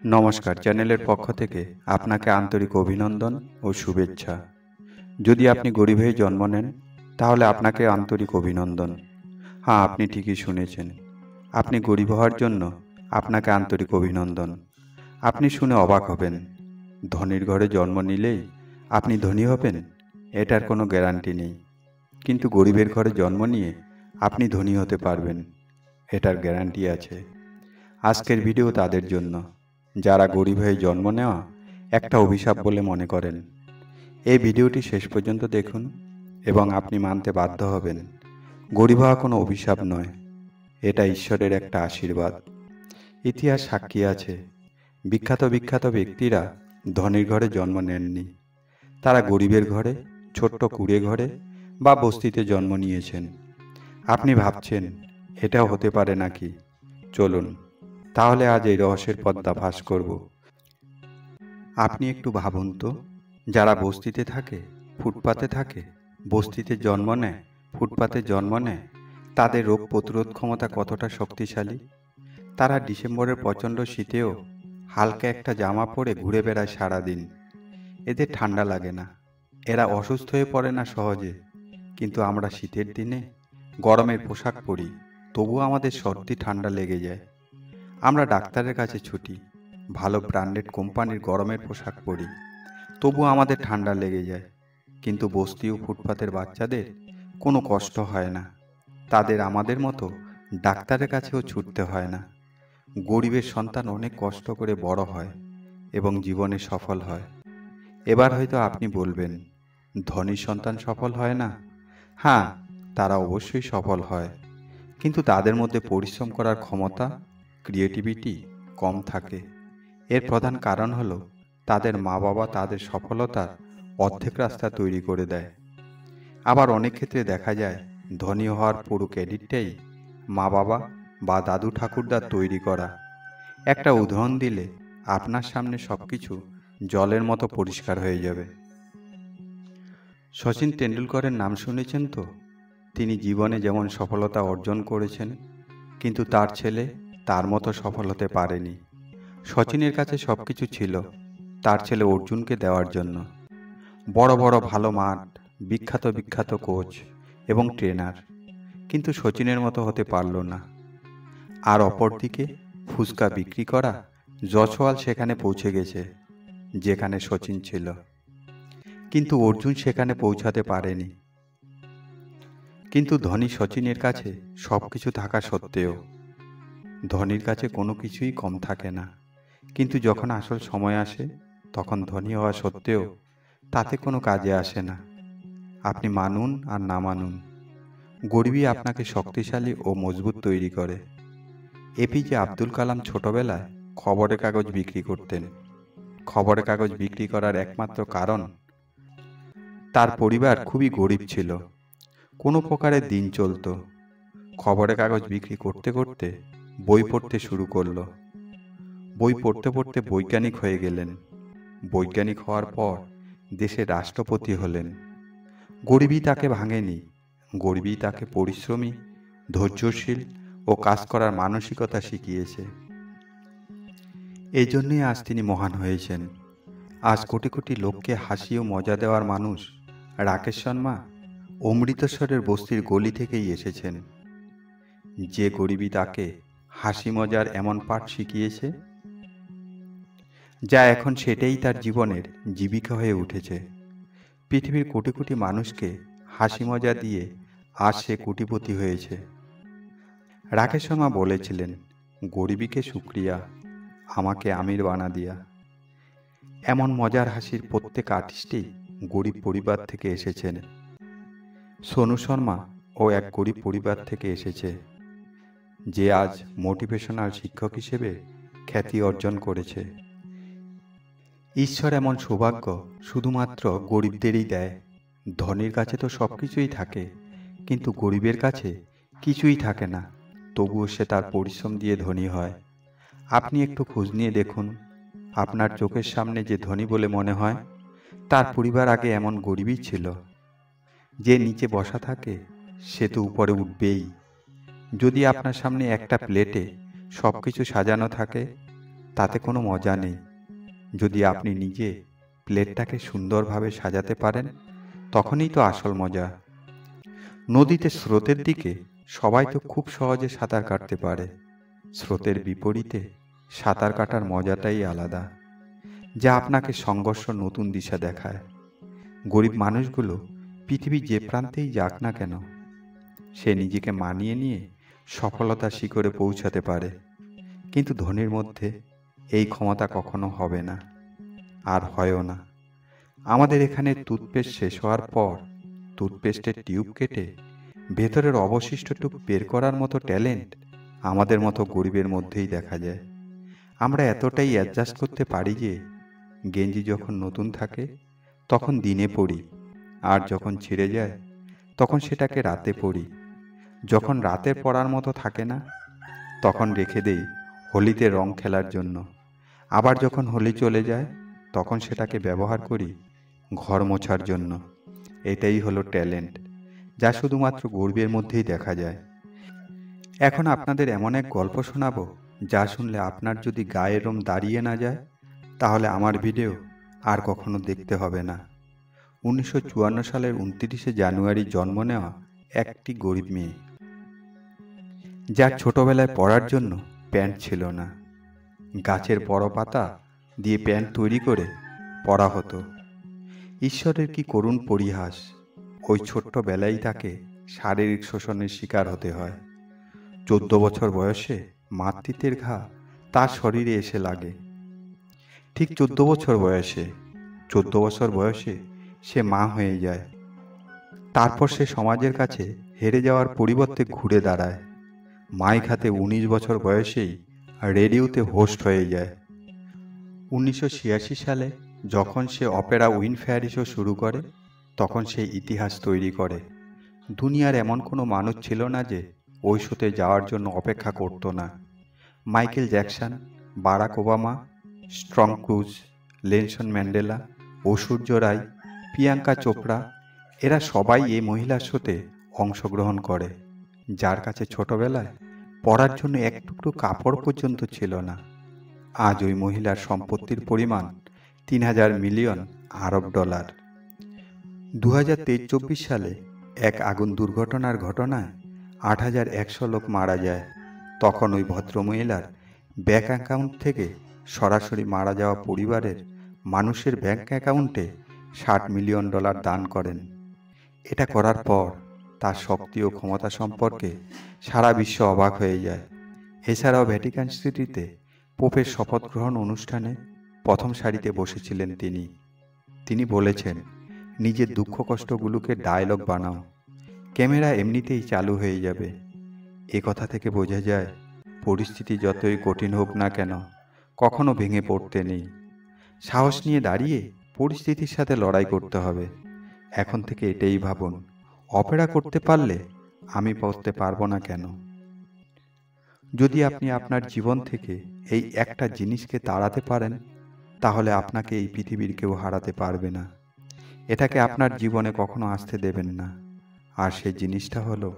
নমস্কার, চ্যানেলের পক্ষ থেকে আপনাকে আন্তরিক অভিনন্দন ও শুভেচ্ছা। যদি আপনি গরিব হয়ে জন্ম নেন তাহলে আপনাকে আন্তরিক অভিনন্দন। হ্যাঁ, আপনি ঠিকই শুনেছেন, আপনি গরিব হওয়ার জন্য আপনাকে আন্তরিক অভিনন্দন। আপনি শুনে অবাক হবেন, ধনীর ঘরে জন্ম নিলেই আপনি ধনী হবেন এটার কোনো গ্যারান্টি নেই, কিন্তু গরিবের ঘরে জন্ম নিয়ে আপনি ধনী হতে পারবেন, এটার গ্যারান্টি আছে। আজকের ভিডিও তাদের জন্য যারা গরিব হয়ে জন্ম নেওয়া একটা অভিশাপ বলে মনে করেন। এই ভিডিওটি শেষ পর্যন্ত দেখুন এবং আপনি মানতে বাধ্য হবেন গরিব হওয়া কোনো অভিশাপ নয়, এটা ঈশ্বরের একটা আশীর্বাদ। ইতিহাস সাক্ষী আছে, বিখ্যাত বিখ্যাত ব্যক্তিরা ধনীর ঘরে জন্ম নেননি, তারা গরিবের ঘরে, ছোট্ট কুঁড়ে ঘরে বা বস্তিতে জন্ম নিয়েছেন। আপনি ভাবছেন এটাও হতে পারে নাকি? চলুন তাহলে আজ এই রহস্যের পর্দা ফাঁস করব। আপনি একটু ভাবুন তো, যারা বস্তিতে থাকে, ফুটপাতে থাকে, বস্তিতে জন্ম নেয়, ফুটপাতে জন্ম নেয়, তাদের রোগ প্রতিরোধ ক্ষমতা কতটা শক্তিশালী। তারা ডিসেম্বরের প্রচণ্ড শীতেও হালকা একটা জামা পরে ঘুরে বেড়ায় সারাদিন। এদের ঠান্ডা লাগে না, এরা অসুস্থ হয়ে পড়ে না সহজে। কিন্তু আমরা শীতের দিনে গরমের পোশাক পরি, তবুও আমাদের সর্দি ঠান্ডা লেগে যায়। আমরা ডাক্তারের কাছে ছুটি, ভালো ব্র্যান্ডেড কোম্পানির গরমের পোশাক পরি, তবুও আমাদের ঠান্ডা লেগে যায়। কিন্তু বস্তি ও ফুটপাতের বাচ্চাদের কোনো কষ্ট হয় না, তাদের আমাদের মতো ডাক্তারের কাছেও ছুটতে হয় না। গরিবের সন্তান অনেক কষ্ট করে বড় হয় এবং জীবনে সফল হয়। এবার হয়তো আপনি বলবেন, ধনী সন্তান সফল হয় না? হ্যাঁ, তারা অবশ্যই সফল হয়, কিন্তু তাদের মধ্যে পরিশ্রম করার ক্ষমতা, ক্রিয়েটিভিটি কম থাকে। এর প্রধান কারণ হলো তাদের মা বাবা তাদের সফলতার অর্ধেক রাস্তা তৈরি করে দেয়। আবার অনেক ক্ষেত্রে দেখা যায় ধনী হওয়ার পুরো ক্রেডিটটাই মা বাবা বা দাদু ঠাকুরদার তৈরি করা। একটা উদাহরণ দিলে আপনার সামনে সবকিছু জলের মতো পরিষ্কার হয়ে যাবে। শচীন টেন্ডুলকরের নাম শুনেছেন তো? তিনি জীবনে যেমন সফলতা অর্জন করেছেন, কিন্তু তার ছেলে তার মতো সফল হতে পারেনি। শচীনের কাছে সবকিছু ছিল তার ছেলে অর্জুনকে দেওয়ার জন্য, বড় বড় ভালো মাঠ, বিখ্যাত বিখ্যাত কোচ এবং ট্রেনার, কিন্তু শচীনের মতো হতে পারল না। আর অপরদিকে ফুচকা বিক্রি করা জশওয়াল সেখানে পৌঁছে গেছে যেখানে শচীন ছিল, কিন্তু অর্জুন সেখানে পৌঁছাতে পারেনি। কিন্তু ধনী শচীনের কাছে সবকিছু থাকা সত্ত্বেও, ধনীর কাছে কোনো কিছুই কম থাকে না, কিন্তু যখন আসল সময় আসে তখন ধনী হওয়া সত্ত্বেও তাতে কোনো কাজে আসে না। আপনি মানুন আর না মানুন, গরিবই আপনাকে শক্তিশালী ও মজবুত তৈরি করে। এপিজে আব্দুল কালাম ছোটবেলায় খবরের কাগজ বিক্রি করতেন। খবরের কাগজ বিক্রি করার একমাত্র কারণ তার পরিবার খুবই গরিব ছিল, কোনো প্রকারের দিন চলত। খবরের কাগজ বিক্রি করতে করতে বই পড়তে শুরু করলো। বই পড়তে পড়তে বৈজ্ঞানিক হয়ে গেলেন। বৈজ্ঞানিক হওয়ার পর দেশের রাষ্ট্রপতি হলেন। গরিবই তাকে ভাঙেনি, গরিবই তাকে পরিশ্রমী, ধৈর্যশীল ও কাজ করার মানসিকতা শিখিয়েছে। এই জন্যই আজ তিনি মহান হয়েছেন। আজ কোটি কোটি লোককে হাসি ও মজা দেওয়ার মানুষ রাকেশ শর্মা অমৃতসরের বস্তির গলি থেকেই এসেছেন। যে গরিবই তাকে হাসি মজার এমন পাঠ শিখিয়েছে, যা এখন সেটাই তার জীবনের জীবিকা হয়ে উঠেছে। পৃথিবীর কোটি কোটি মানুষকে হাসি মজা দিয়ে আজ সে কোটিপতি হয়েছে। রাকেশ শর্মা বলেছিলেন, গরিবীকে শুক্রিয়া, আমাকে আমির বানা দিয়া। এমন মজার হাসির প্রত্যেক আর্টিস্টই গরিব পরিবার থেকে এসেছেন। সোনু শর্মা ও এক গরিব পরিবার থেকে এসেছে, যে আজ মোটিভেশনাল শিক্ষক হিসেবে খ্যাতি অর্জন করেছে। ঈশ্বর এমন সৌভাগ্য শুধুমাত্র গরিবদেরই দেয়। ধনীর কাছে তো সব কিছুই থাকে, কিন্তু গরিবের কাছে কিছুই থাকে না, তবুও সে তার পরিশ্রম দিয়ে ধনী হয়। আপনি একটু খোঁজ নিয়ে দেখুন, আপনার চোখের সামনে যে ধনী বলে মনে হয়, তার পরিবার আগে এমন গরিবই ছিল। যে নিচে বসা থাকে সে তো উপরে উঠবেই। যদি আপনার সামনে একটা প্লেটে সব কিছু সাজানো থাকে, তাতে কোনো মজা নেই। যদি আপনি নিজে প্লেটটাকে সুন্দরভাবে সাজাতে পারেন, তখনই তো আসল মজা। নদীতে স্রোতের দিকে সবাই তো খুব সহজে সাঁতার কাটতে পারে। স্রোতের বিপরীতে সাঁতার কাটার মজাটাই আলাদা, যা আপনাকে সংঘর্ষ নতুন দিশা দেখায়। গরিব মানুষগুলো পৃথিবীর যে প্রান্তেই যাক না কেন, সে নিজেকে মানিয়ে নিয়ে সফলতার শিখরে পৌঁছাতে পারে। কিন্তু ধনীর মধ্যে এই ক্ষমতা কখনো হবে না, আর হয়ও না। আমাদের এখানে টুথপেস্ট শেষ হওয়ার পর টুথপেস্টের টিউব কেটে ভেতরের অবশিষ্টটুকু বের করার মতো ট্যালেন্ট আমাদের মতো গরিবের মধ্যেই দেখা যায়। আমরা এতটাই অ্যাডজাস্ট করতে পারি যে গেঞ্জি যখন নতুন থাকে তখন দিনে পরি, আর যখন ছিঁড়ে যায় তখন সেটাকে রাতে পরি। যখন রাতের পরার মতো থাকে না, তখন রেখে দেই হোলিতে রং খেলার জন্য। আবার যখন হোলি চলে যায় তখন সেটাকে ব্যবহার করি ঘর মোছার জন্য। এটাই হলো ট্যালেন্ট, যা শুধুমাত্র গরিবের মধ্যেই দেখা যায়। এখন আপনাদের এমন এক গল্প শোনাবো, যা শুনলে আপনার যদি গায়ের রোম দাঁড়িয়ে না যায়, তাহলে আমার ভিডিও আর কখনো দেখতে হবে না। 1954 সালের 29শে জানুয়ারি জন্ম নেওয়া একটি গরিব মেয়ে, যার ছোটবেলায় পরার জন্য প্যান্ট ছিল না। গাছের বড় পাতা দিয়ে প্যান্ট তৈরি করে পরা হতো। ঈশ্বরের কি করুণ পরিহাস, ওই ছোট্ট বেলায় তাকে শারীরিক শোষণের শিকার হতে হয়। 14 বছর বয়সে মাতৃত্বের ঘা তার শরীরে এসে লাগে। ঠিক 14 বছর বয়সে সে মা হয়ে যায়। তারপর সে সমাজের কাছে হেরে যাওয়ার পরিবর্তে ঘুরে দাঁড়ায়। মাইক হাতে 19 বছর বয়সেই রেডিওতে হোস্ট হয়ে যায়। 1986 সালে যখন সে অপেরা উইনফ্রি শো শুরু করে, তখন সে ইতিহাস তৈরি করে। দুনিয়ার এমন কোনো মানুষ ছিল না যে ওই শোতে যাওয়ার জন্য অপেক্ষা করতো না। Michael Jackson, Barack Obama, Tom Cruise, Nelson Mandela, Aishwarya Rai, Priyanka Chopra, এরা সবাই এই মহিলার শোতে অংশগ্রহণ করে, যার কাছে ছোটবেলায় পরার জন্য এক টুকরো কাপড় পর্যন্ত ছিল না। আজ ওই মহিলার সম্পত্তির পরিমাণ 3000 মিলিয়ন আরব ডলার। 2023-24 সালে এক আগুন দুর্ঘটনার ঘটনায় 8100 লোক মারা যায়। তখন ওই ভদ্রমহিলার ব্যাংক অ্যাকাউন্ট থেকে সরাসরি মারা যাওয়া পরিবারের মানুষের ব্যাংক অ্যাকাউন্টে $60 মিলিয়ন দান করেন। এটা করার পর তার শক্তি ও ক্ষমতা সম্পর্কে সারা বিশ্ব অবাক হয়ে যায়। এছাড়াও ভ্যাটিকান সিটিতে পোপের শপথ গ্রহণ অনুষ্ঠানে প্রথম সারিতে বসেছিলেন তিনি বলেছেন, নিজের দুঃখ কষ্টগুলোকে ডায়লগ বানাও, ক্যামেরা এমনিতেই চালু হয়ে যাবে। এ কথা থেকে বোঝা যায়, পরিস্থিতি যতই কঠিন হোক না কেন, কখনো ভেঙে পড়তে নেই। সাহস নিয়ে দাঁড়িয়ে পরিস্থিতির সাথে লড়াই করতে হবে। এখন থেকে এটাই ভাবুন, অপেরা করতে পারলে আমি পড়তে পারবো না কেন? যদি আপনি আপনার জীবন থেকে এই একটা জিনিসকে তাড়াতে পারেন, তাহলে আপনাকে এই পৃথিবীর কেউ হারাতে পারবে না। এটাকে আপনার জীবনে কখনো আসতে দেবেন না। আর সেই জিনিসটা হলো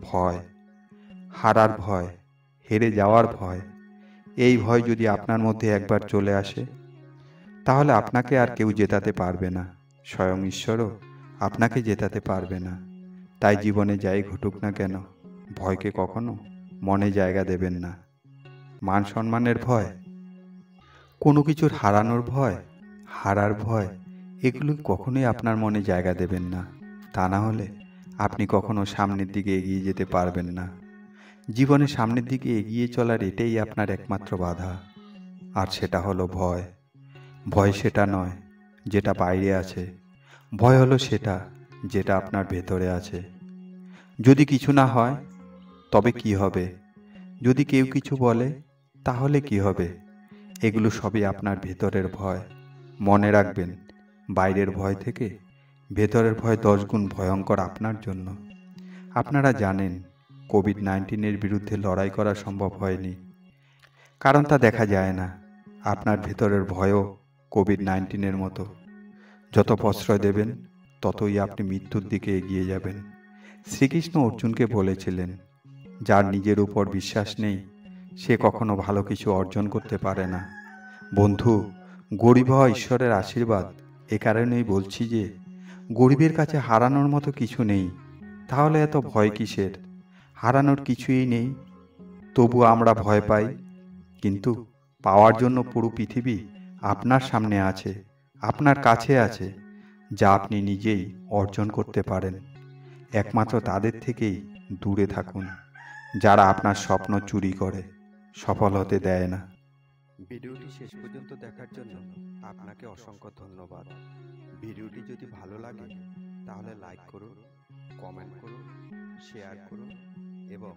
ভয়। হারার ভয়, হেরে যাওয়ার ভয়। এই ভয় যদি আপনার মধ্যে একবার চলে আসে, তাহলে আপনাকে আর কেউ জেতাতে পারবে না। স্বয়ং ঈশ্বরও আপনাকে জেতাতে পারবে না। তাই জীবনে যাই ঘটুক না কেন, ভয়কে কখনো মনে জায়গা দেবেন না। মান সম্মানের ভয়, কোনো কিছুর হারানোর ভয়, হারার ভয়, এগুলো কখনোই আপনার মনে জায়গা দেবেন না। তা না হলে আপনি কখনো সামনের দিকে এগিয়ে যেতে পারবেন না। জীবনে সামনের দিকে এগিয়ে চলার এটাই আপনার একমাত্র বাধা, আর সেটা হলো ভয়। ভয় সেটা নয় যেটা বাইরে আছে, ভয় হলো সেটা যেটা আপনার ভেতরে আছে। যদি কিছু না হয় তবে কি হবে? যদি কেউ কিছু বলে তাহলে কি হবে? এগুলো সবই আপনার ভেতরের ভয়। মনে রাখবেন, বাইরের ভয় থেকে ভেতরের ভয় 10 গুণ ভয়ঙ্কর আপনার জন্য। আপনারা জানেন, কোভিড-19 বিরুদ্ধে লড়াই করা সম্ভব হয়নি, কারণ তা দেখা যায় না। আপনার ভেতরের ভয়ও কোভিড-19 মতো। যত প্রশ্রয় দেবেন, ততই আপনি মৃত্যুর দিকে এগিয়ে যাবেন। শ্রীকৃষ্ণ অর্জুনকে বলেছিলেন, যার নিজের উপর বিশ্বাস নেই সে কখনো ভালো কিছু অর্জন করতে পারে না। বন্ধু, গরিব হওয়া ঈশ্বরের আশীর্বাদ। এ কারণেই বলছি যে গরিবের কাছে হারানোর মতো কিছু নেই। তাহলে এত ভয় কিসের? হারানোর কিছুই নেই, তবু আমরা ভয় পাই। কিন্তু পাওয়ার জন্য পুরো পৃথিবী আপনার সামনে আছে, আপনার কাছে আছে, যা আপনি নিজেই অর্জন করতে পারেন। একমাত্র তাদের থেকেই দূরে থাকুন, যারা আপনার স্বপ্ন চুরি করে, সফল হতে দেয় না। ভিডিওটি শেষ পর্যন্ত দেখার জন্য আপনাকে অসংখ্য ধন্যবাদ। ভিডিওটি যদি ভালো লাগে তাহলে লাইক করুন, কমেন্ট করুন, শেয়ার করুন এবং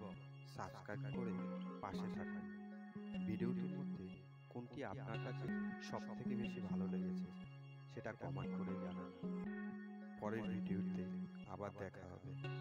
সাবস্ক্রাইব করে পাশে থাকুন। ভিডিওটির মধ্যে কোনটি আপনার কাছে সবথেকে বেশি ভালো লেগেছে সেটা কমেন্ট করে জানান। পরের ভিডিওতে আবার দেখা হবে।